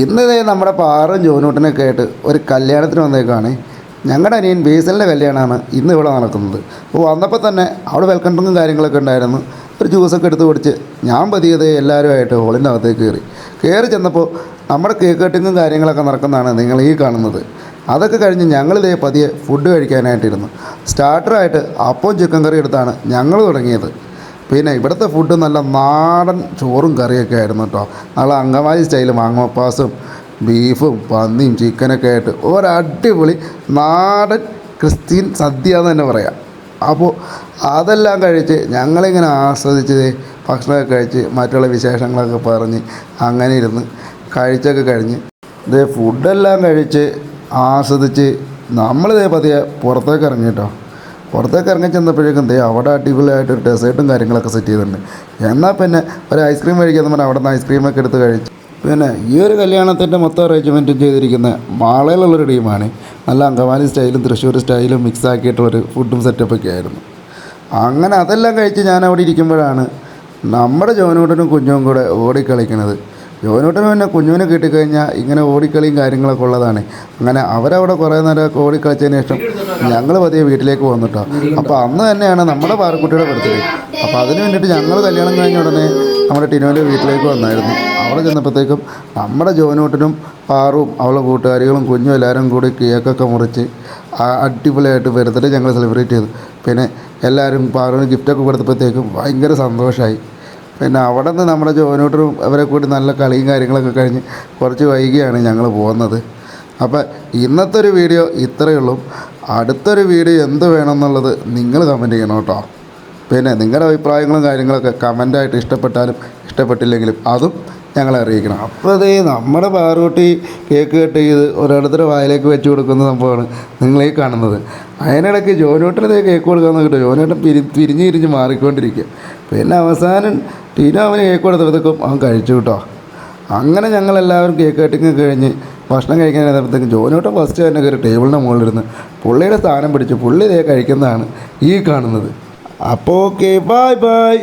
ഇന്നതേ നമ്മുടെ പാറും ജോനൂട്ടനൊക്കെ ആയിട്ട് ഒരു കല്യാണത്തിന് വന്നേക്കാണ്. ഞങ്ങളുടെ അനിയൻ ബേസലിൻ്റെ കല്യാണമാണ് ഇന്ന് ഇവിടെ നടക്കുന്നത്. അപ്പോൾ വന്നപ്പോൾ തന്നെ അവിടെ വെൽക്കം ഡ്രിങ്കും കാര്യങ്ങളൊക്കെ ഉണ്ടായിരുന്നു. ഒരു ജ്യൂസൊക്കെ എടുത്ത് കുടിച്ച് ഞാൻ പതിയത് എല്ലാവരുമായിട്ട് ഹോളിൻ്റെ അകത്തേക്ക് കയറി ചെന്നപ്പോൾ നമ്മുടെ കേക്ക് കട്ടിങ്ങും കാര്യങ്ങളൊക്കെ നടക്കുന്നതാണ് നിങ്ങൾ ഈ കാണുന്നത്. അതൊക്കെ കഴിഞ്ഞ് ഞങ്ങളിതേ പതിയെ ഫുഡ് കഴിക്കാനായിട്ടിരുന്നു. സ്റ്റാർട്ടറായിട്ട് അപ്പവും ചിക്കൻ കറി എടുത്താണ് ഞങ്ങൾ തുടങ്ങിയത്. പിന്നെ ഇവിടുത്തെ ഫുഡ് നല്ല നാടൻ ചോറും കറിയൊക്കെ ആയിരുന്നു കേട്ടോ. നല്ല അങ്കമാലി സ്റ്റൈൽ മാങ്ങോപ്പാസും ബീഫും പന്നിയും ചിക്കനൊക്കെ ആയിട്ട് ഒരടിപൊളി നാടൻ ക്രിസ്ത്യൻ സദ്യ എന്ന് തന്നെ പറയാം. അപ്പോൾ അതെല്ലാം കഴിച്ച് ഞങ്ങളിങ്ങനെ ആസ്വദിച്ച് ഭക്ഷണമൊക്കെ കഴിച്ച് മറ്റുള്ള വിശേഷങ്ങളൊക്കെ പറഞ്ഞ് അങ്ങനെ ഇരുന്ന് കഴിച്ചൊക്കെ കഴിഞ്ഞ് ഇതേ ഫുഡെല്ലാം കഴിച്ച് ആസ്വദിച്ച് നമ്മളിതേ പതിയെ പുറത്തേക്ക് ഇറങ്ങി കേട്ടോ. പുറത്തേക്ക് ഇറങ്ങി ചെന്നപ്പോഴേക്കും അവിടെ അടിപൊളിയായിട്ടൊരു ഡെസേർട്ടും കാര്യങ്ങളൊക്കെ സെറ്റ് ചെയ്തിട്ടുണ്ട്. എന്നാൽ പിന്നെ ഒരു ഐസ്ക്രീം കഴിക്കാമെന്ന് പറഞ്ഞാൽ അവിടെ നിന്ന് ഐസ്ക്രീമൊക്കെ എടുത്ത് കഴിച്ചു. പിന്നെ ഈ ഒരു കല്യാണത്തിൻ്റെ മൊത്തം അറേഞ്ച്മെൻറ്റും ചെയ്തിരിക്കുന്ന മാളയിലുള്ളൊരു ടീമാണ്. നല്ല അങ്കമാലി സ്റ്റൈലും തൃശ്ശൂർ സ്റ്റൈലും മിക്സ് ആക്കിയിട്ടുള്ളൊരു ഫുഡും സെറ്റപ്പൊക്കെ ആയിരുന്നു. അങ്ങനെ അതെല്ലാം കഴിച്ച് ഞാൻ അവിടെ ഇരിക്കുമ്പോഴാണ് നമ്മുടെ ജോനൂട്ടനും കുഞ്ഞും കൂടെ ഓടിക്കളിക്കുന്നത്. ജോനൂട്ടനും പിന്നെ കുഞ്ഞുവിനെ കിട്ടിക്കഴിഞ്ഞാൽ ഇങ്ങനെ ഓടിക്കളിയും കാര്യങ്ങളൊക്കെ ഉള്ളതാണ്. അങ്ങനെ അവരവിടെ കുറേ നേരമൊക്കെ ഓടിക്കളിച്ചതിന് ശേഷം ഞങ്ങൾ പതിയെ വീട്ടിലേക്ക് വന്നിട്ടോ. അപ്പോൾ അന്ന് തന്നെയാണ് നമ്മുടെ പാറക്കുട്ടിയുടെ ബർത്ത്ഡേ. അപ്പോൾ അതിന് വേണ്ടിയിട്ട് ഞങ്ങൾ കല്യാണം കഴിഞ്ഞ ഉടനെ നമ്മുടെ ടിനോൻ്റെ വീട്ടിലേക്ക് വന്നായിരുന്നു. അവിടെ ചെന്നപ്പോഴത്തേക്കും നമ്മുടെ ജോനൂട്ടനും പാറും അവളുടെ കൂട്ടുകാരികളും കുഞ്ഞും എല്ലാവരും കൂടി കേക്കൊക്കെ മുറിച്ച് അടിപൊളിയായിട്ട് ബർത്ത്ഡേ ഞങ്ങൾ സെലിബ്രേറ്റ് ചെയ്തു. പിന്നെ എല്ലാവരും പാറുവിന് ഗിഫ്റ്റൊക്കെ കൊടുത്തപ്പോഴത്തേക്കും ഭയങ്കര സന്തോഷമായി. പിന്നെ അവിടെ നിന്ന് നമ്മുടെ ജോനൂട്ടനും അവരെ കൂടി നല്ല കളിയും കാര്യങ്ങളൊക്കെ കഴിഞ്ഞ് കുറച്ച് വൈകിയാണ് ഞങ്ങൾ പോകുന്നത്. അപ്പോൾ ഇന്നത്തെ ഒരു വീഡിയോ ഇത്രയേ ഉള്ളൂ. അടുത്തൊരു വീഡിയോ എന്ത് വേണമെന്നുള്ളത് നിങ്ങൾ കമൻറ്റ് ചെയ്യണം കേട്ടോ. പിന്നെ നിങ്ങളുടെ അഭിപ്രായങ്ങളും കാര്യങ്ങളൊക്കെ കമൻറ്റായിട്ട് ഇഷ്ടപ്പെട്ടാലും ഇഷ്ടപ്പെട്ടില്ലെങ്കിലും അതും ഞങ്ങളെ അറിയിക്കണം. അപ്പോൾ അതേ നമ്മുടെ പാറൂട്ടി കേക്ക് കട്ട് ചെയ്ത് ഒരിടത്തൊരു വായിലേക്ക് വെച്ച് കൊടുക്കുന്ന സംഭവമാണ് നിങ്ങളീ കാണുന്നത്. അതിനിടയ്ക്ക് ജോനൂട്ടനതേ കേക്ക് കൊടുക്കാമെന്ന് കിട്ടും. ജോനൂട്ടൻ തിരിഞ്ഞ് മാറിക്കൊണ്ടിരിക്കുക. പിന്നെ അവസാനം ടീന അവന് കേക്ക് കൊടുത്തപ്പോഴത്തേക്കും അവൻ കഴിച്ചു കേട്ടോ. അങ്ങനെ ഞങ്ങളെല്ലാവരും കേക്ക് കട്ടിങ് കഴിഞ്ഞ് ഭക്ഷണം കഴിക്കാനായപ്പോഴത്തേക്കും ജോനൂട്ടൻ ഫസ്റ്റ് തന്നെ കയറി ടേബിളിൻ്റെ മുകളിലിരുന്ന് പുള്ളിയുടെ സ്ഥാനം പിടിച്ച് പുള്ളി ഇതേ കഴിക്കുന്നതാണ് ഈ കാണുന്നത്. അപ്പോൾ ഓക്കെ, ബൈ ബൈ.